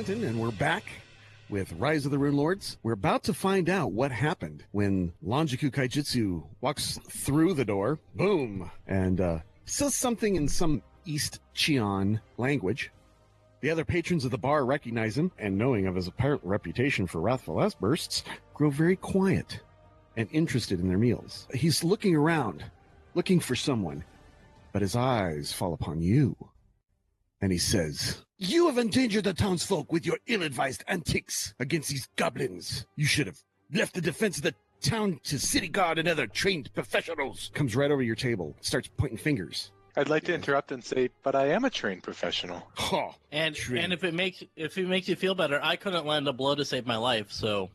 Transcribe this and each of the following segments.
Clinton, and we're back with Rise of the Runelords. We're about to find out what happened when Ameiko Kaijitsu walks through the door, boom, and says something in some East Cheon language. The other patrons of the bar recognize him, and knowing of his apparent reputation for wrathful outbursts, grow very quiet and interested in their meals. He's looking around, looking for someone, but his eyes fall upon you. And he says, "You have endangered the townsfolk with your ill-advised antics against these goblins. You should have left the defense of the town to city guard and other trained professionals." Comes right over your table, starts pointing fingers. I'd like to interrupt and say, but I am a trained professional. Oh, and if it makes you feel better, I couldn't land a blow to save my life, so...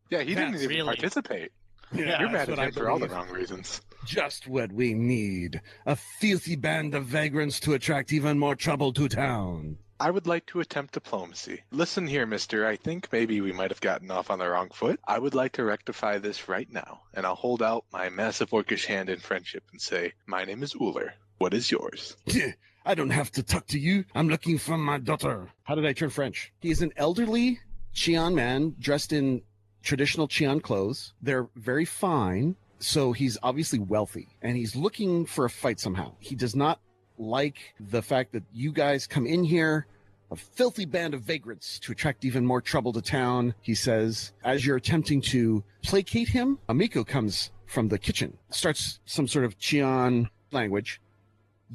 Yeah, he didn't even participate. Yeah, you're mad at him for all the wrong reasons. Just what we need. A filthy band of vagrants to attract even more trouble to town. I would like to attempt diplomacy. Listen here, mister. I think maybe we might have gotten off on the wrong foot. I would like to rectify this right now, and I'll hold out my massive orcish hand in friendship and say, my name is Uller. What is yours? I don't have to talk to you. I'm looking for my daughter. How did I turn French? He is an elderly Cheon man dressed in traditional Cheon clothes. They're very fine, so he's obviously wealthy, and he's looking for a fight somehow. He does not like the fact that you guys come in here, a filthy band of vagrants, to attract even more trouble to town, he says. As you're attempting to placate him, Ameiko comes from the kitchen, starts some sort of Cheon language,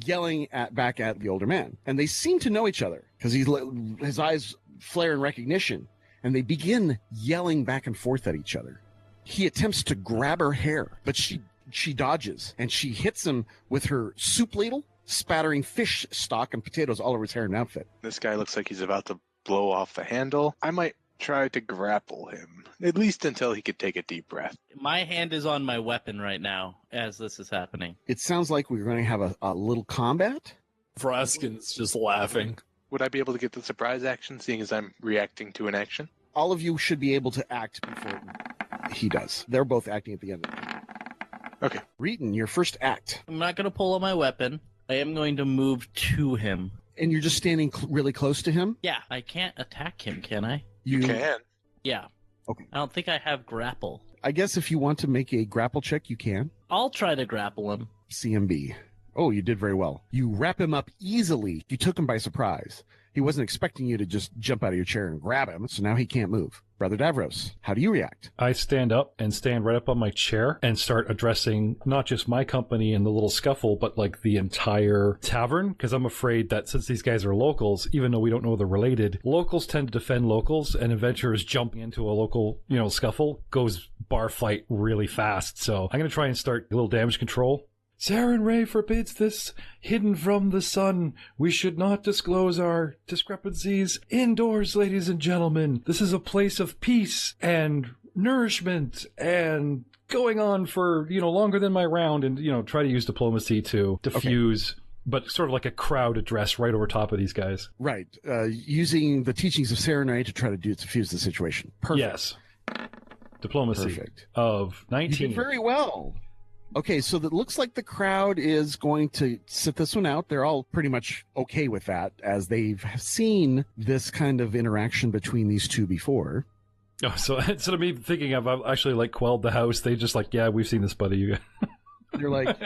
yelling back at the older man. And they seem to know each other, because his eyes flare in recognition, and they begin yelling back and forth at each other. He attempts to grab her hair, but she dodges, and she hits him with her soup ladle, spattering fish stock and potatoes all over his hair and outfit. This guy looks like he's about to blow off the handle. I might try to grapple him, at least until he could take a deep breath. My hand is on my weapon right now as this is happening. It sounds like we're going to have a little combat. Vraskin's just laughing. Would I be able to get the surprise action, seeing as I'm reacting to an action? All of you should be able to act before he does. They're both acting at the end of it. Okay. Reeton, your first act. I'm not going to pull out my weapon. I am going to move to him. And you're just standing really close to him? Yeah, I can't attack him, can I? You can. Yeah. Okay. I don't think I have grapple. I guess if you want to make a grapple check, you can. I'll try to grapple him. CMB. Oh, you did very well. You wrap him up easily. You took him by surprise. He wasn't expecting you to just jump out of your chair and grab him, so now he can't move. Brother Davros, how do you react? I stand up and stand right up on my chair and start addressing not just my company in the little scuffle, but like the entire tavern, because I'm afraid that since these guys are locals, even though we don't know they're related, locals tend to defend locals, and adventurers jumping into a local, scuffle goes bar fight really fast. So I'm going to try and start a little damage control. Saren Ray forbids this. Hidden from the sun. We should not disclose our discrepancies. Indoors, ladies and gentlemen. This is a place of peace and nourishment and going on for, longer than my round, and, try to use diplomacy to diffuse, but sort of like a crowd address right over top of these guys. Right. Using the teachings of Saren Ray to try to diffuse the situation. Perfect. Yes. Diplomacy. Perfect. Of 19. You did very well. Okay, so it looks like the crowd is going to sit this one out. They're all pretty much okay with that, as they've seen this kind of interaction between these two before. Oh, so instead of me thinking I've actually quelled the house, they just yeah, we've seen this, buddy. They're like,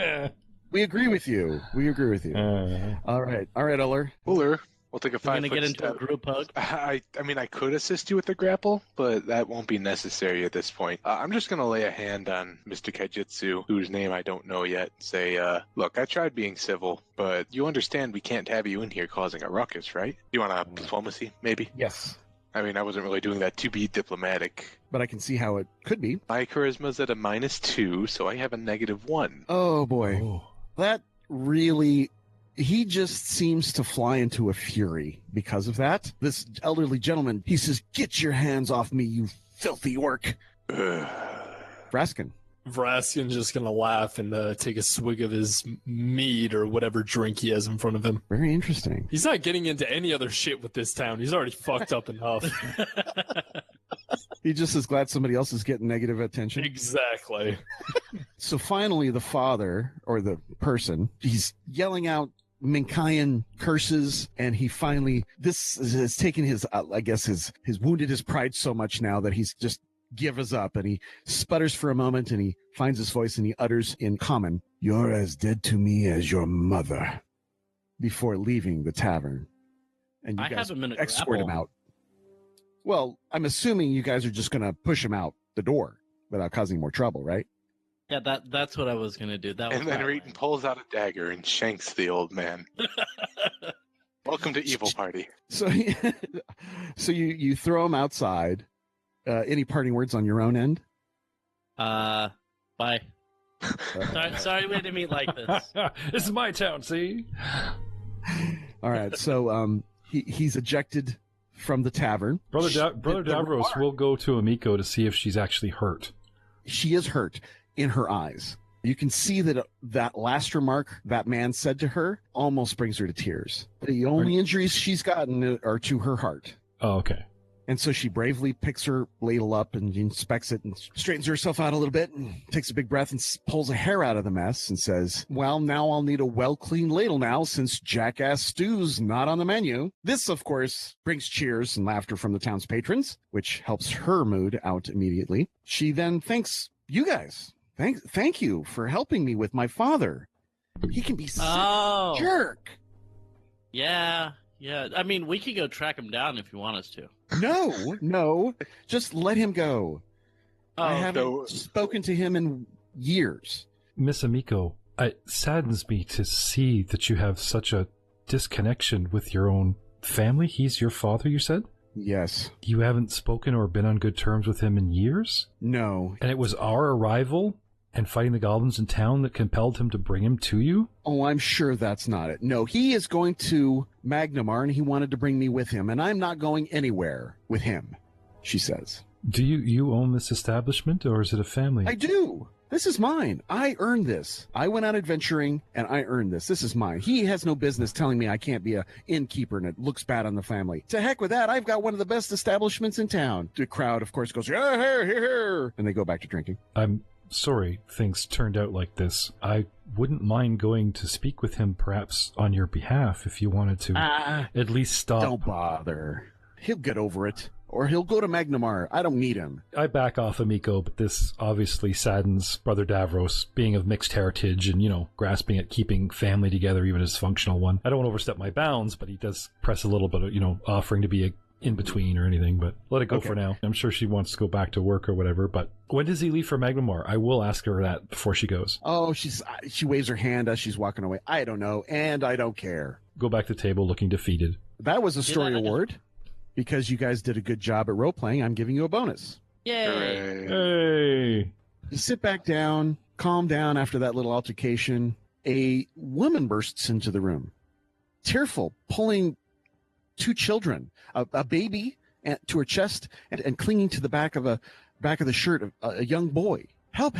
we agree with you. We agree with you. All right, Uller. Uller, we'll take a 5 We're going to get into step. a group hug. I mean, I could assist you with the grapple, but that won't be necessary at this point. I'm just going to lay a hand on Mr. Kaijitsu, whose name I don't know yet, say, look, I tried being civil, but you understand we can't have you in here causing a ruckus, right? You want a diplomacy, maybe? Yes. I mean, I wasn't really doing that to be diplomatic. But I can see how it could be. My charisma's at a -2, so I have a -1. Oh, boy. Oh. That really... He just seems to fly into a fury because of that. This elderly gentleman, he says, "Get your hands off me, you filthy orc." Vraskin. Vraskin's just going to laugh and take a swig of his mead or whatever drink he has in front of him. Very interesting. He's not getting into any other shit with this town. He's already fucked up enough. He just is glad somebody else is getting negative attention. Exactly. So finally, the father, or the person, he's yelling out Minkayan curses, and he finally, this has taken his, I guess his wounded his pride so much now that he's just gives up, and he sputters for a moment, and he finds his voice, and he utters in common, "You're as dead to me as your mother," before leaving the tavern. And you guys escort him out. Well, I'm assuming you guys are just going to push him out the door without causing more trouble, right? Yeah, that's what I was going to do. And then Reeton pulls out a dagger and shanks the old man. Welcome to Evil Party. So you throw him outside. Any parting words on your own end? Bye. Sorry we didn't meet like this. This is my town, see? All right, so he's ejected from the tavern. Brother Davros will go to Ameiko to see if she's actually hurt. She is hurt in her eyes. You can see that that last remark that man said to her almost brings her to tears. The only injuries she's gotten are to her heart. Oh, okay. And so she bravely picks her ladle up and inspects it and straightens herself out a little bit and takes a big breath and pulls a hair out of the mess and says, "Well, now I'll need a well-cleaned ladle now since Jackass stew's not on the menu." This, of course, brings cheers and laughter from the town's patrons, which helps her mood out immediately. She then thanks you guys. Thank you for helping me with my father. He can be such a jerk. Yeah. I mean, we could go track him down if you want us to. No. Just let him go. Oh, I haven't spoken to him in years. Miss Ameiko, it saddens me to see that you have such a disconnection with your own family. He's your father, you said? Yes. You haven't spoken or been on good terms with him in years? No. And it was our arrival and fighting the goblins in town that compelled him to bring him to you? Oh, I'm sure that's not it. No, he is going to Magnamar, and he wanted to bring me with him, and I'm not going anywhere with him, she says. Do you own this establishment, or is it a family? I do. This is mine. I earned this. I went out adventuring, and I earned this. This is mine. He has no business telling me I can't be an innkeeper, and it looks bad on the family. To heck with that. I've got one of the best establishments in town. The crowd, of course, goes, "Yeah, here," and they go back to drinking. I'm sorry things turned out like this. I wouldn't mind going to speak with him, perhaps on your behalf, if you wanted to at least stop. Don't bother. He'll get over it. Or he'll go to Magnamar. I don't need him. I back off Ameiko, but this obviously saddens Brother Davros, being of mixed heritage and, grasping at keeping family together, even a dysfunctional one. I don't want to overstep my bounds, but he does press a little bit of, offering to be a in-between or anything, but let it go for now. I'm sure she wants to go back to work or whatever, but when does he leave for Magnamar? I will ask her that before she goes. Oh, she waves her hand as she's walking away. I don't know, and I don't care. Go back to the table looking defeated. That was a story award. Because you guys did a good job at role-playing, I'm giving you a bonus. Yay! Hey! You sit back down, calm down after that little altercation. A woman bursts into the room, tearful, pulling two children, a baby to her chest and clinging to the back of the shirt of a young boy. Help!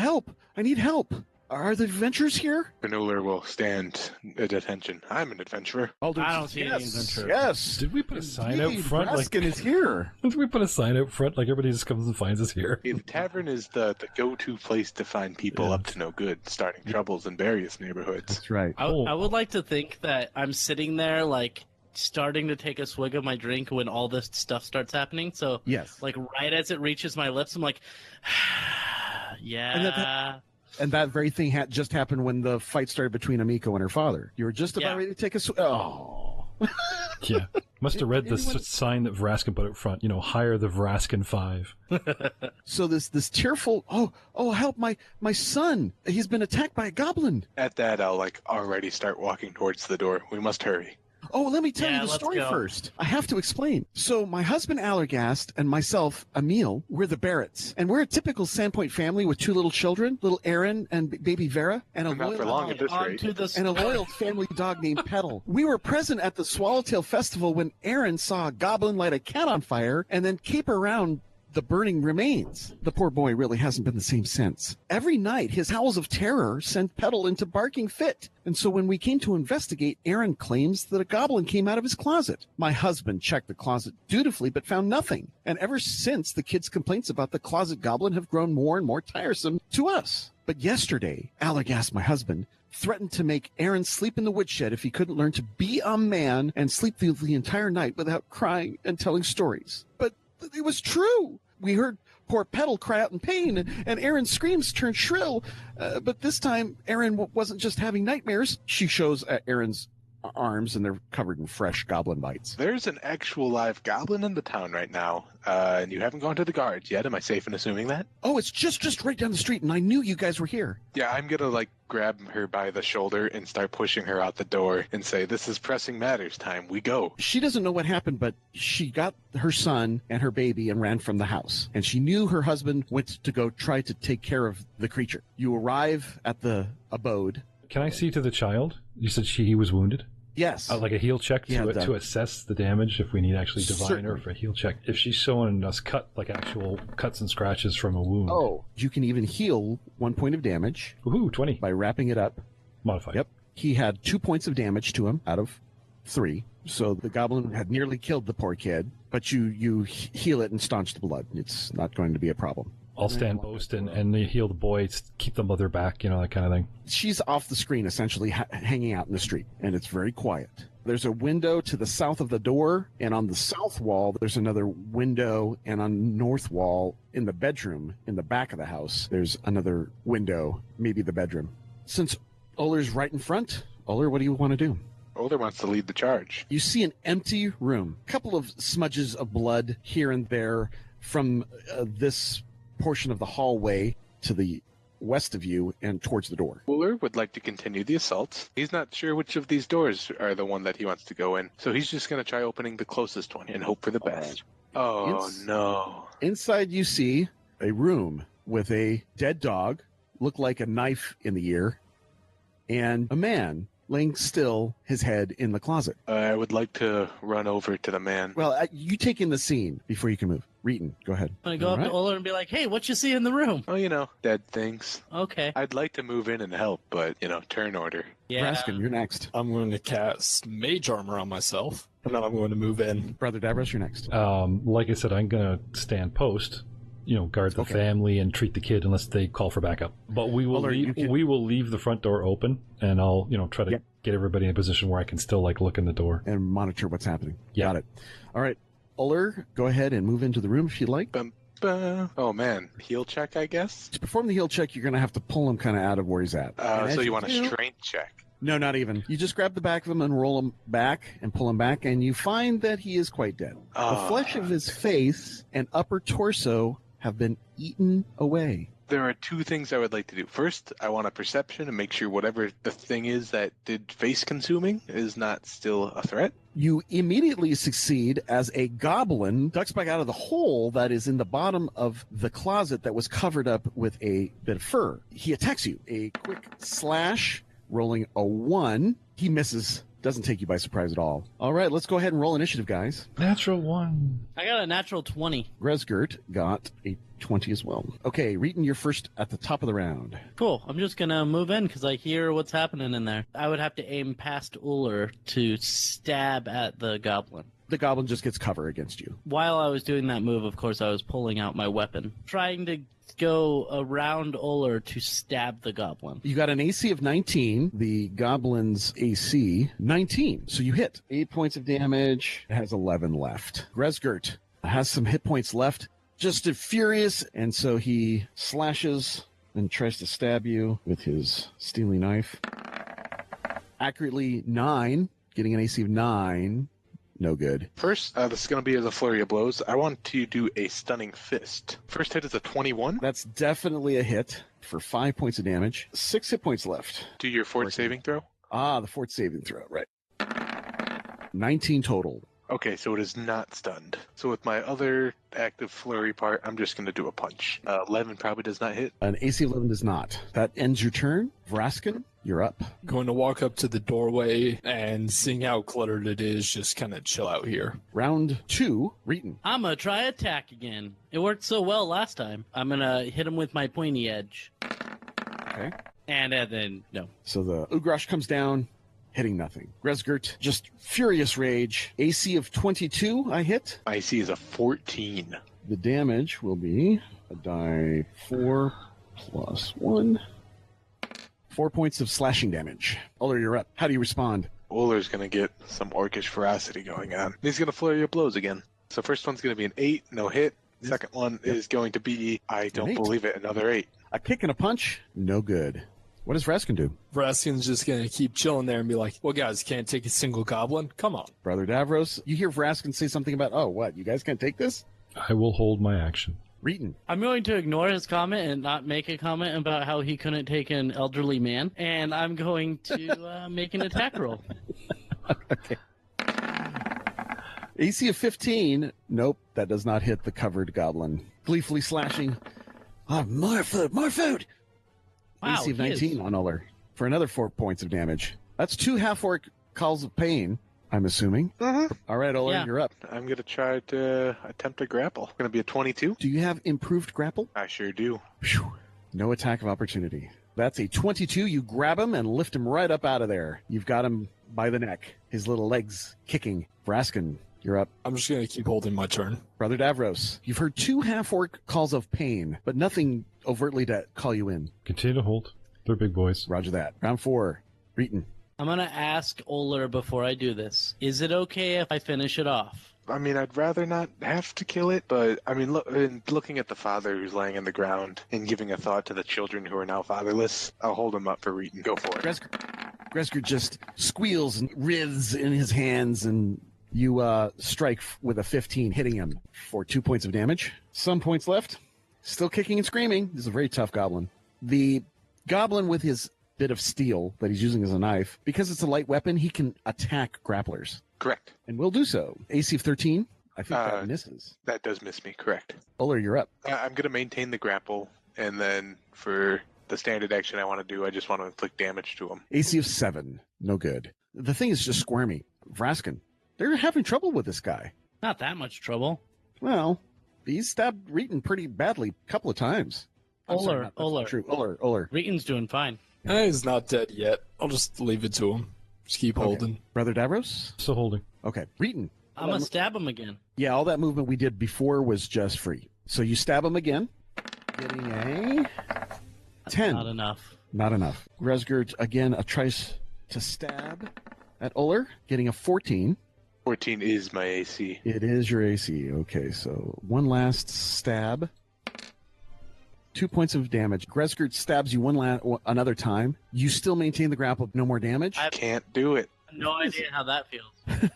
I need help. Are the adventurers here? Granular will stand at attention. I'm an adventurer. I don't see any adventurers. Yes. Did we put a sign out front? Raskin is here. Did we put a sign out front like everybody just comes and finds us here? The tavern is the go-to place to find people up to no good, starting troubles in various neighborhoods. That's right. I would like to think that I'm sitting there, starting to take a swig of my drink when all this stuff starts happening. So, yes. Right as it reaches my lips, I'm like, yeah. And that very thing had just happened when the fight started between Ameiko and her father. You were just about ready to take a Oh. Yeah. Must have read the sign that Vraskin put out front. Hire the Vraskin 5. So this tearful, help my son. He's been attacked by a goblin. At that, I'll already start walking towards the door. We must hurry. Oh, let me tell you the story first. I have to explain. So my husband Allergast and myself, Emil, we're the Barretts. And we're a typical Sandpoint family with two little children, little Aaron and baby Vera, and a loyal family dog named Petal. We were present at the Swallowtail Festival when Aaron saw a goblin light a cat on fire and then caper around the burning remains. The poor boy really hasn't been the same since. Every night, his howls of terror sent Petal into barking fit. And so when we came to investigate, Aaron claims that a goblin came out of his closet. My husband checked the closet dutifully, but found nothing. And ever since, the kids' complaints about the closet goblin have grown more and more tiresome to us. But yesterday, Allergas, my husband, threatened to make Aaron sleep in the woodshed if he couldn't learn to be a man and sleep through the entire night without crying and telling stories. But it was true. We heard poor Petal cry out in pain, and Aaron's screams turned shrill. But this time, Aaron wasn't just having nightmares. She shows Aaron's arms, and they're covered in fresh goblin bites. There's an actual live goblin in the town right now, and you haven't gone to the guards yet. Am I safe in assuming that? Oh, it's just right down the street, and I knew you guys were here. Yeah, I'm gonna, grab her by the shoulder and start pushing her out the door and say, this is pressing matters time. We go. She doesn't know what happened, but she got her son and her baby and ran from the house. And she knew her husband went to go try to take care of the creature. You arrive at the abode. Can I see to the child? You said he was wounded? Yes. Like a heal check to assess the damage if we need actually divine her for a heal check. If she's showing us actual cuts and scratches from a wound. Oh, you can even heal 1 point of damage. Woohoo, 20. By wrapping it up. Modified. Yep. He had 2 points of damage to him out of 3. So the goblin had nearly killed the poor kid, but you heal it and staunch the blood. It's not going to be a problem. I'll stand post and they heal the boy, keep the mother back, that kind of thing. She's off the screen, essentially hanging out in the street, and it's very quiet. There's a window to the south of the door, and on the south wall, there's another window, and on the north wall, in the bedroom, in the back of the house, there's another window, maybe the bedroom. Since Uller's right in front, Uller, what do you want to do? Uller wants to lead the charge. You see an empty room, a couple of smudges of blood here and there from this portion of the hallway to the west of you and towards the door. Uller would like to continue the assault. He's not sure which of these doors are the one that he wants to go in, so he's just going to try opening the closest one and hope for the best. No. Inside you see a room with a dead dog, look like a knife in the ear, and a man laying still, his head in the closet. I would like to run over to the man. Well, you take in the scene before you can move. Reeton, go ahead. I'm going to go up to Uller and be like, hey, what you see in the room? Oh, dead things. Okay. I'd like to move in and help, but, turn order. Yeah. Raskin, you're next. I'm going to cast Mage Armor on myself, and then I'm going to move in. Brother Davros, you're next. Like I said, I'm going to stand post, guard the family and treat the kid unless they call for backup. But we will leave the front door open, and I'll, try to get everybody in a position where I can still, look in the door. And monitor what's happening. Yeah. Got it. All right. Uller, go ahead and move into the room if you'd like. Oh, man. Heal check, I guess? To perform the heal check, you're going to have to pull him kind of out of where he's at. So you want a strength check? No, not even. You just grab the back of him and roll him back and pull him back, and you find that he is quite dead. The flesh of his face and upper torso have been eaten away. There are 2 things I would like to do. First, I want a perception and make sure whatever the thing is that did face consuming is not still a threat. You immediately succeed as a goblin ducks back out of the hole that is in the bottom of the closet that was covered up with a bit of fur. He attacks you. A quick slash, rolling a 1. He misses. Doesn't take you by surprise at all. All right, let's go ahead and roll initiative, guys. Natural 1. I got a natural 20. Resgert got a 20 as well. Okay, Reeton, you're first at the top of the round. Cool. I'm just going to move in because I hear what's happening in there. I would have to aim past Uller to stab at the goblin. The goblin just gets cover against you. While I was doing that move, of course, I was pulling out my weapon, trying to go around Uller to stab the goblin. You got an AC of 19. The goblin's AC, 19. So you hit. 8 points of damage. It has 11 left. Resgert has some hit points left. Just furious, and so he slashes and tries to stab you with his steely knife. Accurately 9, getting an AC of 9. No good. First, this is going to be as a flurry of blows. I want to do a stunning fist. First hit is a 21. That's definitely a hit for 5 points of damage. 6 hit points left. Do your fort saving throw. The fort saving throw, right. 19 total. Okay, so it is not stunned. So with my other active flurry part, I'm just going to do a punch. 11 probably does not hit. An AC 11 does not. That ends your turn. Vraskin, you're up. Going to walk up to the doorway and seeing how cluttered it is, just kind of chill out here. Round 2, Reeton. I'm gonna try attack again. It worked so well last time. I'm gonna hit him with my pointy edge. Okay. And then, no. So the Ugrash comes down, hitting nothing. Resgert, just furious rage. AC of 22, I hit. IC is a 14. The damage will be a die 4 plus 1. 4 points of slashing damage. Uller, you're up. How do you respond? Uller's going to get some orcish ferocity going on. He's going to flurry of blows again. So first one's going to be an 8, no hit. Second one is going to be, I don't believe it, another 8. A kick and a punch, no good. What does Vraskin do? Vraskin's just going to keep chilling there and be like, well, guys, can't take a single goblin? Come on. Brother Davros, you hear Vraskin say something about, oh, what, you guys can't take this? I will hold my action. Reeton. I'm going to ignore his comment and not make a comment about how he couldn't take an elderly man, and I'm going to make an attack roll. Okay. AC of 15. Nope, that does not hit the covered goblin. Gleefully slashing. Oh, more food, more food! Wow, AC of he 19 is- on Uller for another 4 points of damage. That's 2 half-orc calls of pain, I'm assuming. All right, Uller, Yeah. you're up. I'm going to try to attempt a grapple. Going to be a 22. Do you have improved grapple? I sure do. Phew. No attack of opportunity. That's a 22. You grab him and lift him right up out of there. You've got him by the neck, his little legs kicking. Vraskin, you're up. I'm just going to keep holding my turn. Brother Davros, you've heard 2 half-orc calls of pain, but nothing overtly to call you in. Continue to hold. They're big boys. Roger that. Round 4, Reeton. I'm going to ask Uller before I do this. Is it okay if I finish it off? I mean, I'd rather not have to kill it, but I mean, looking at the father who's laying on the ground and giving a thought to the children who are now fatherless, I'll hold him up for Reeton. Go for it. Gresker just squeals and writhes in his hands, and you strike with a 15, hitting him for 2 points of damage. Some points left. Still kicking and screaming. This is a very tough goblin. The goblin with his bit of steel that he's using as a knife, because it's a light weapon, he can attack grapplers. Correct. And will do so. AC of 13. I think that misses. That does miss me. Correct. Uller, you're up. I'm going to maintain the grapple, and then for the standard action I want to do, I just want to inflict damage to him. AC of 7. No good. The thing is just squirmy. Vraskin, they're having trouble with this guy. Not that much trouble. Well, he's stabbed Reeton pretty badly a couple of times. I'm sorry, Uller, not- that's not true. Uller. Reeton's doing fine. He's not dead yet. I'll just leave it to him. Just keep holding. Brother Davros? Still holding. Okay. Reeton. I'm going to stab him again. Yeah, all that movement we did before was just free. So you stab him again. Getting a 10. Not enough. Not enough. Resgert, again, tries to stab at Uller. Getting a 14. 14 is my AC. It is your AC. Okay, so one last stab. 2 points of damage. Gresgert stabs you another time. You still maintain the grapple, no more damage. Can't do it. No idea how that feels.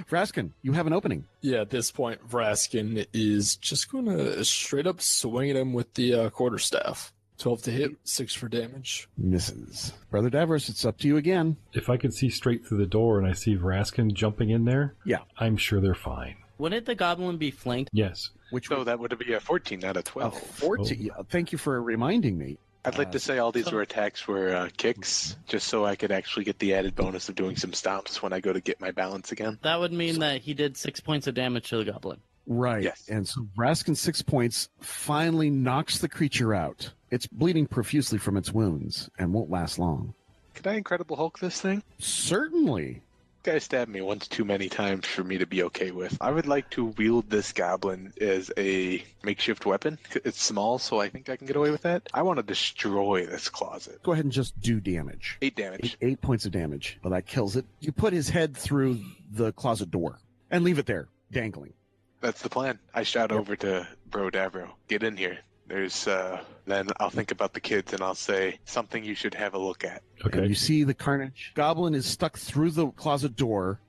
Vraskin, you have an opening. Yeah, at this point, Vraskin is just going to straight up swing at him with the quarterstaff. 12 to hit, 6 for damage. Misses. Brother Davros, it's up to you again. If I can see straight through the door and I see Vraskin jumping in there, Yeah. I'm sure they're fine. Wouldn't the goblin be flanked? Yes. Which So that would be a 14, not a a 12. 14. Yeah, thank you for reminding me. I'd like to say all these were attacks were kicks, just so I could actually get the added bonus of doing some stomps when I go to get my balance again. That would mean that he did 6 points of damage to the goblin. Right. Yes. And so Vraskin's 6 points finally knocks the creature out. It's bleeding profusely from its wounds and won't last long. Could I Incredible Hulk this thing? Certainly. Guy stabbed me once too many times for me to be okay with. I would like to wield this goblin as a makeshift weapon. It's small, so I think I can get away with that. I want to destroy this closet. Go ahead and just do damage. 8 damage. 8 points of damage. Well, that kills it. You put his head through the closet door and leave it there, dangling. That's the plan. I shout over to Bro Davro, get in here. There's, then I'll think about the kids and I'll say, something you should have a look at. And Okay. you see the carnage. Goblin is stuck through the closet door,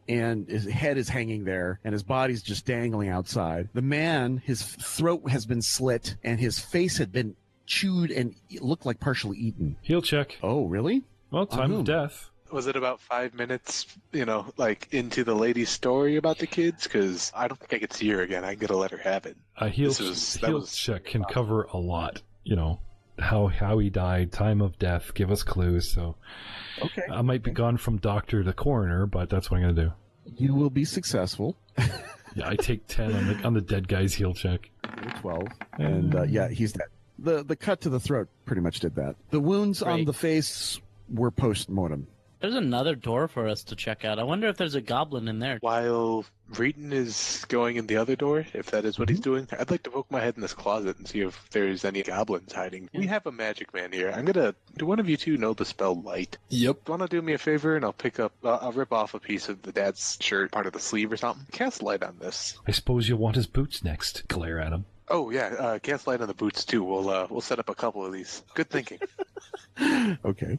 and his head is hanging there, and his body's just dangling outside. The man, his throat has been slit, and his face had been chewed and it looked like partially eaten. Heal check. Oh, really? Well, time whom? of death. Was it about 5 minutes, like into the lady's story about the kids? Because I don't think I could see her again. I'm going to let her have it. A heal check can cover a lot, how he died, time of death, give us clues. So Okay. I might be gone from doctor to coroner, but that's what I'm going to do. You will be successful. Yeah, I take 10 on the dead guy's heal check. 12. And he's dead. The cut to the throat pretty much did that. The wounds on Great. the face were post-mortem. There's another door for us to check out. I wonder if there's a goblin in there. While Reeton is going in the other door, if that is what he's doing, I'd like to poke my head in this closet and see if there's any goblins hiding. We have a magic man here. Do one of you two know the spell light? Yep. Want to do me a favor and I'll rip off a piece of the dad's shirt, part of the sleeve or something. Cast light on this. I suppose you'll want his boots next. Glare at him. Oh yeah, cast light on the boots too. We'll set up a couple of these. Good thinking. Okay.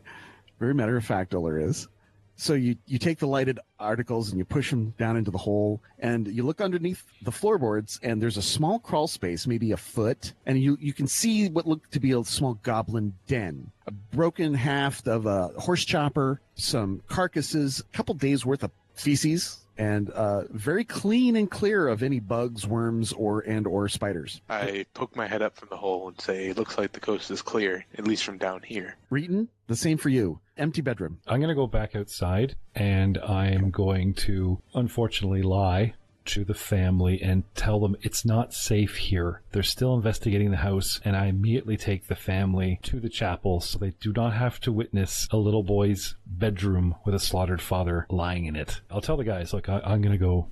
Very matter of fact, Uller is. So you take the lighted articles and you push them down into the hole, and you look underneath the floorboards, and there's a small crawl space, maybe a foot, and you can see what looked to be a small goblin den. A broken half of a horse chopper, some carcasses, a couple days worth of feces, and very clean and clear of any bugs, worms, or spiders. I poke my head up from the hole and say, looks like the coast is clear, at least from down here. Reeton, the same for you. Empty bedroom. I'm going to go back outside, and I'm going to, unfortunately, lie to the family and tell them it's not safe here. They're still investigating the house, and I immediately take the family to the chapel so they do not have to witness a little boy's bedroom with a slaughtered father lying in it. I'll tell the guys, look, I'm going to go.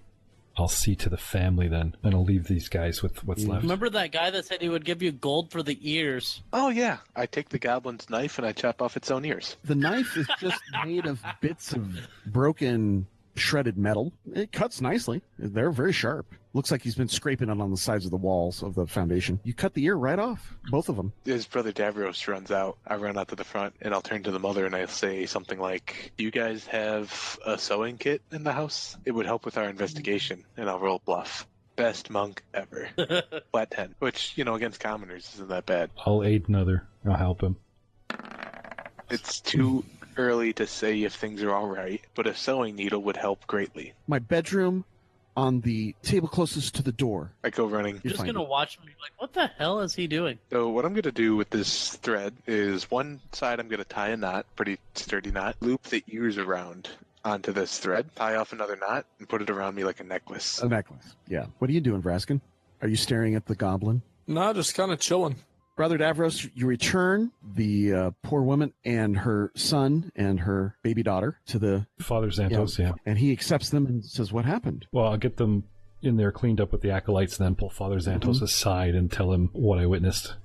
I'll see to the family then, and I'll leave these guys with what's left. Remember that guy that said he would give you gold for the ears? Oh yeah, I take the goblin's knife and I chop off its own ears. The knife is just made of bits of broken, shredded metal. It cuts nicely. They're very sharp. Looks like he's been scraping it on the sides of the walls of the foundation. You cut the ear right off, both of them. His brother Davros runs out. I run out to the front, and I'll turn to the mother and I'll say something like, do you guys have a sewing kit in the house? It would help with our investigation, and I'll roll bluff. Best monk ever. Flat 10, which, against commoners isn't that bad. I'll aid another. I'll help him. It's too early to say if things are all right, but a sewing needle would help greatly. My bedroom on the table closest to the door. I go running. You're just going to watch him and be like, what the hell is he doing? So what I'm going to do with this thread is one side I'm going to tie a knot, pretty sturdy knot, loop the ears around onto this thread, tie off another knot, and put it around me like a necklace. A necklace, yeah. What are you doing, Vraskin? Are you staring at the goblin? Nah, just kind of chilling. Brother Davros, you return the poor woman and her son and her baby daughter to the... Father Xantos, yeah. And he accepts them and says, what happened? Well, I'll get them in there cleaned up with the acolytes and then pull Father Xantos aside and tell him what I witnessed.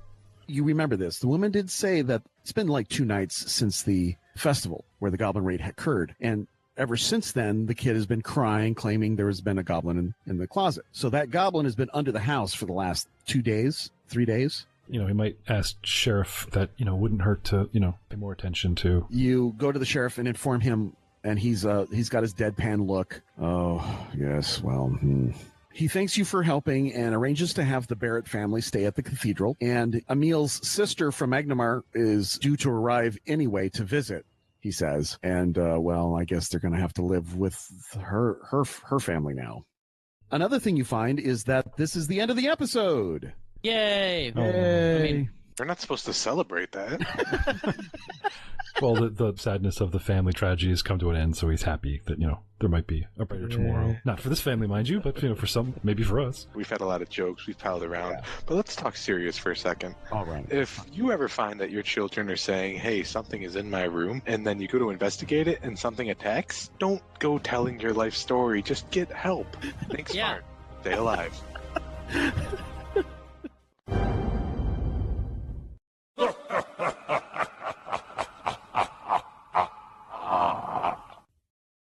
You remember this. The woman did say that it's been like 2 nights since the festival where the goblin raid occurred. And ever since then, the kid has been crying, claiming there has been a goblin in the closet. So that goblin has been under the house for the last 2 days, 3 days. He might ask sheriff that, wouldn't hurt to, pay more attention to. You go to the sheriff and inform him, and he's got his deadpan look. Oh, yes, well, He thanks you for helping and arranges to have the Barrett family stay at the cathedral. And Emil's sister from Magnamar is due to arrive anyway to visit, he says. And, I guess they're going to have to live with her family now. Another thing you find is that this is the end of the episode. Yay! Yay. We're not supposed to celebrate that. Well, the sadness of the family tragedy has come to an end, so he's happy that, there might be a brighter tomorrow. Not for this family, mind you, but, for some, maybe for us. We've had a lot of jokes. We've piled around. But let's talk serious for a second. All right. If you ever find that your children are saying, hey, something is in my room, and then you go to investigate it and something attacks, don't go telling your life story. Just get help. Think smart. Stay alive.